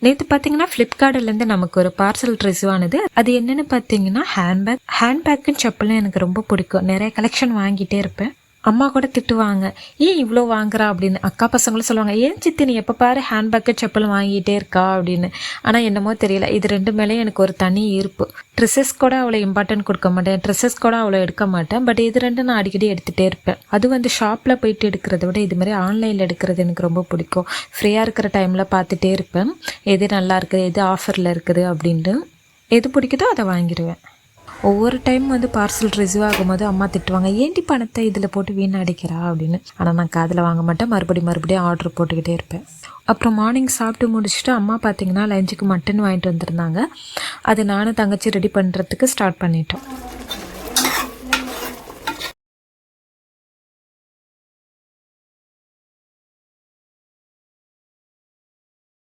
நேற்று பார்த்தீங்கன்னா ஃப்ளிப்கார்ட்லேருந்து நமக்கு ஒரு பார்சல் ரிசீவ் ஆனது. அது என்னென்னு பார்த்தீங்கன்னா ஹேண்ட்பேக்குன்னு செப்பலும் எனக்கு ரொம்ப பிடிக்கும். நிறைய கலெக்ஷன் வாங்கிட்டே இருப்பேன். அம்மா கூட திட்டுவாங்க, ஏன் இவ்வளோ வாங்குறா அப்படின்னு. அக்கா பசங்களும் சொல்லுவாங்க, ஏன் சித்தி நீ எப்போ பாரு ஹேண்ட்பேக்கு செப்பல் வாங்கிட்டே இருக்கா அப்படின்னு. ஆனால் என்னமோ தெரியல, இது ரெண்டு மேலேயும் எனக்கு ஒரு தனி ஈர்ப்பு. ட்ரெஸ்ஸஸ் கூட அவ்வளோ இம்பார்ட்டன்ட் கொடுக்க மாட்டேன், ட்ரெஸ்ஸஸ் கூட அவ்வளோ எடுக்க மாட்டேன். பட் இது ரெண்டு நான் அடிக்கடி எடுத்துகிட்டே இருப்பேன். அது ஷாப்பில் போயிட்டு எடுக்கிறத விட இது மாதிரி ஆன்லைனில் எடுக்கிறது எனக்கு ரொம்ப பிடிக்கும். ஃப்ரீயாக இருக்கிற டைமில் பார்த்துட்டே இருப்பேன், எது நல்லா இருக்குது, எது ஆஃபரில் இருக்குது அப்படின்ட்டு. எது பிடிக்குதோ அதை வாங்கிடுவேன். ஒவ்வொரு டைம் பார்சல் ரிசீவ் ஆகும்போது அம்மா திட்டுவாங்க, ஏன்டி பணத்தை இதில் போட்டு வீணடிக்கிறா அப்படின்னு. ஆனால் நான் காதில் வாங்க மாட்டேன், மறுபடியும் ஆர்டர் போட்டுக்கிட்டே இருப்பேன். அப்புறம் மார்னிங் சாப்பிட்டு முடிச்சுட்டு அம்மா பார்த்திங்கன்னா லஞ்சுக்கு மட்டன் வாங்கிட்டு வந்திருந்தாங்க. அது நானும் தங்கச்சி ரெடி பண்ணுறதுக்கு ஸ்டார்ட் பண்ணிட்டோம்.